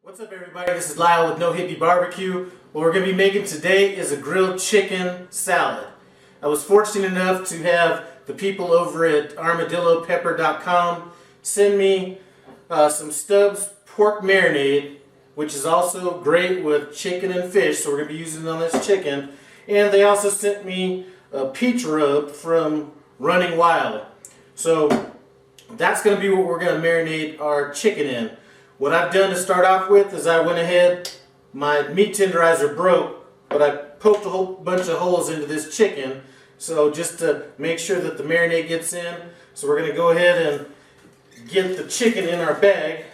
What's up, everybody? This is Lyle with No Hippie Barbecue. What we're going to be making today is a grilled chicken salad. I was fortunate enough to have the people over at armadillopepper.com send me some Stubbs Pork Marinade, which is also great with chicken and fish, so we're going to be using it on this chicken. And they also sent me a peach rub from Running Wild. So that's going to be what we're going to marinate our chicken in. What I've done to start off with is I went ahead, my meat tenderizer broke, but I poked a whole bunch of holes into this chicken, so just to make sure that the marinade gets in. So we're going to go ahead and get the chicken in our bag,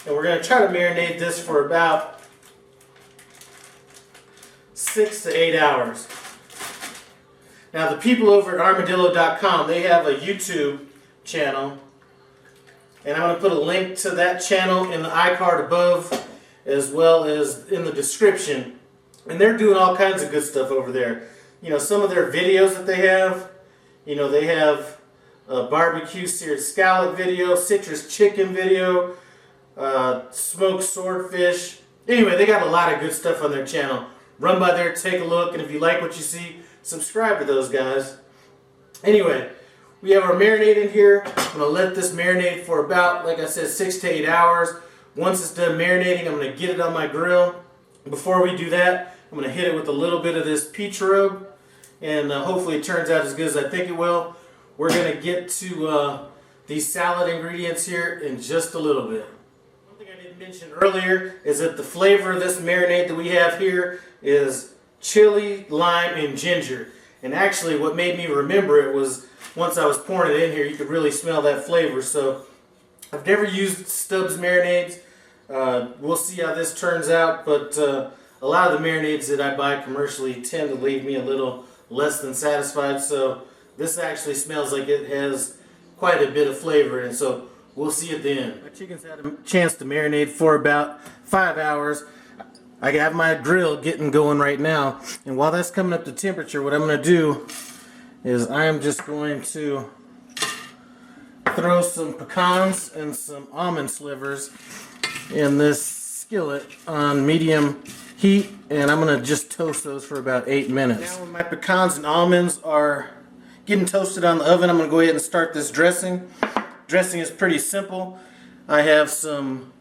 and we're going to try to marinate this for about 6 to 8 hours. Now the people over at armadillo.com, they have a YouTube channel, and I'm going to put a link to that channel in the iCard above as well as in the description. And they're doing all kinds of good stuff over there. You know, some of their videos that they have, you know, they have a barbecue seared scallop video, citrus chicken video, smoked swordfish. Anyway, they got a lot of good stuff on their channel. Run by there, take a look, and if you like what you see, subscribe to those guys. Anyway, we have our marinade in here. I'm going to let this marinate for about, like I said, 6 to 8 hours. Once it's done marinating, I'm going to get it on my grill. Before we do that, I'm going to hit it with a little bit of this peach rub, and hopefully it turns out as good as I think it will. We're going to get to these salad ingredients here in just a little bit. One thing I didn't mention earlier is that the flavor of this marinade that we have here is chili, lime, and ginger. And actually what made me remember it was once I was pouring it in here, you could really smell that flavor. So I've never used Stubbs marinades. We'll see how this turns out, but a lot of the marinades that I buy commercially tend to leave me a little less than satisfied. So this actually smells like it has quite a bit of flavor, and so we'll see at the end. My chicken's had a chance to marinate for about 5 hours. I have my grill getting going right now, and while that's coming up to temperature, what I'm going to do is I am just going to throw some pecans and some almond slivers in this skillet on medium heat, and I'm going to just toast those for about 8 minutes. Now when my pecans and almonds are getting toasted on the oven, I'm going to go ahead and start this dressing. Dressing is pretty simple. I have some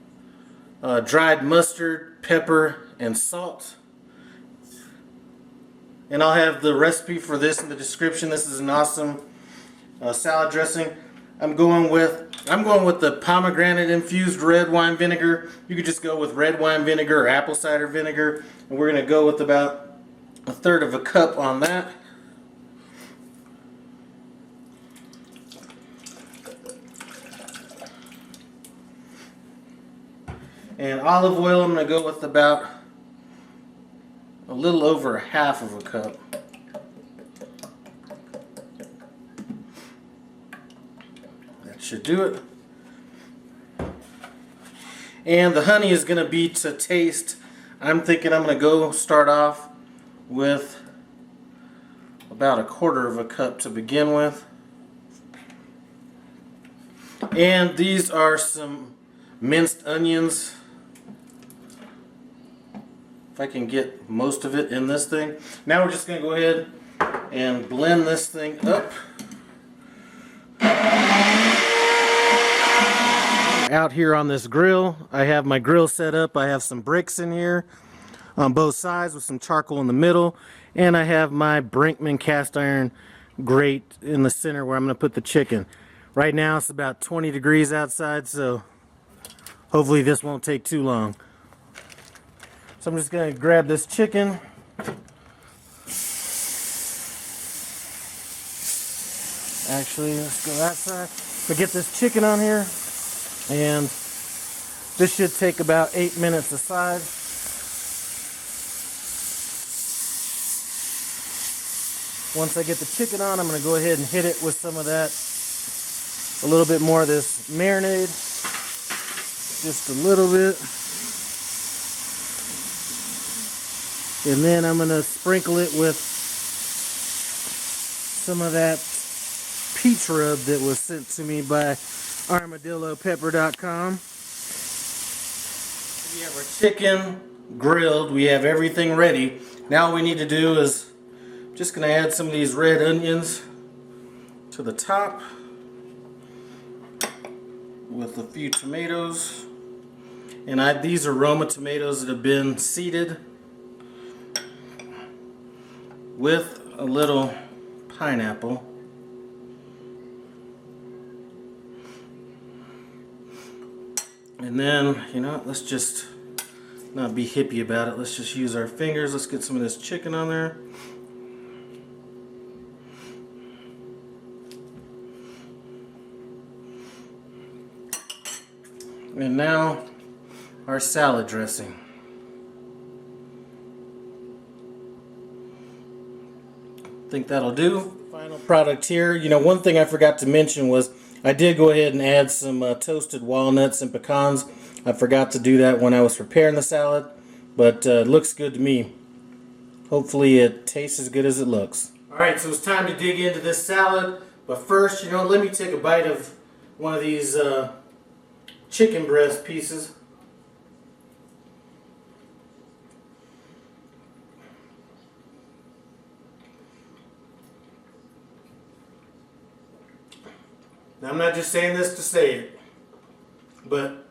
dried mustard, pepper, and salt. And I'll have the recipe for this in the description. This is an awesome salad dressing. I'm going with the pomegranate infused red wine vinegar. You could just go with red wine vinegar or apple cider vinegar. And we're going to go with about 1/3 of a cup on that. And olive oil, I'm going to go with about a little over 1/2 of a cup. That should do it. And the honey is going to be to taste. I'm thinking I'm going to start off with about 1/4 of a cup to begin with. And these are some minced onions. If I can get most of it in this thing. Now we're just going to go ahead and blend this thing up. Out here on this grill, I have my grill set up. I have some bricks in here on both sides with some charcoal in the middle. And I have my Brinkman cast iron grate in the center where I'm going to put the chicken. Right now it's about 20 degrees outside, so hopefully this won't take too long. So I'm just going to grab this chicken. Actually, let's go that side. So get this chicken on here, and this should take about 8 minutes aside. Once I get the chicken on, I'm going to go ahead and hit it with some of that, a little bit more of this marinade, just a little bit. And then I'm going to sprinkle it with some of that peach rub that was sent to me by armadillopepper.com. We have our chicken grilled. We have everything ready. Now all we need to do is just going to add some of these red onions to the top with a few tomatoes. And these are Roma tomatoes that have been seeded with a little pineapple. And then, you know, let's just not be hippie about it. Let's just use our fingers. Let's get some of this chicken on there. And now our salad dressing. I think that'll do. Final product here. You know, one thing I forgot to mention was I did go ahead and add some toasted walnuts and pecans. I forgot to do that when I was preparing the salad, but it looks good to me. Hopefully it tastes as good as it looks. Alright, so it's time to dig into this salad, but first, you know, let me take a bite of one of these chicken breast pieces. Now, I'm not just saying this to say it, but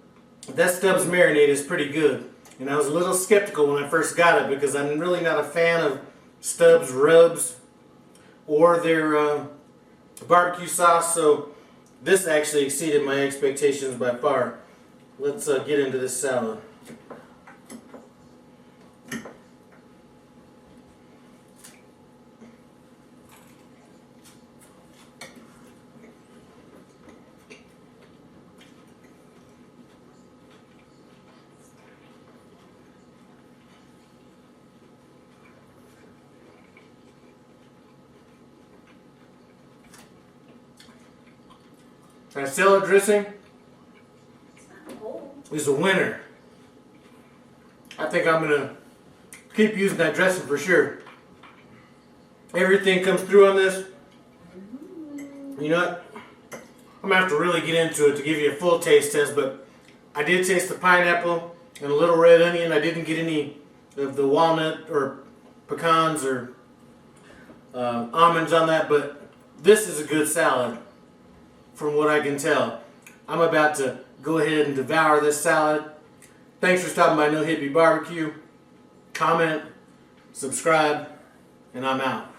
that Stubbs Marinade is pretty good. And I was a little skeptical when I first got it because I'm really not a fan of Stubbs rubs or their barbecue sauce, so this actually exceeded my expectations by far. Let's get into this salad. That salad dressing is a winner. I think I'm going to keep using that dressing for sure. Everything comes through on this. You know what? I'm going to have to really get into it to give you a full taste test, but I did taste the pineapple and a little red onion. I didn't get any of the walnut or pecans or almonds on that, but this is a good salad. From what I can tell. I'm about to go ahead and devour this salad. Thanks for stopping by No Hippie Barbecue. Comment, subscribe, and I'm out.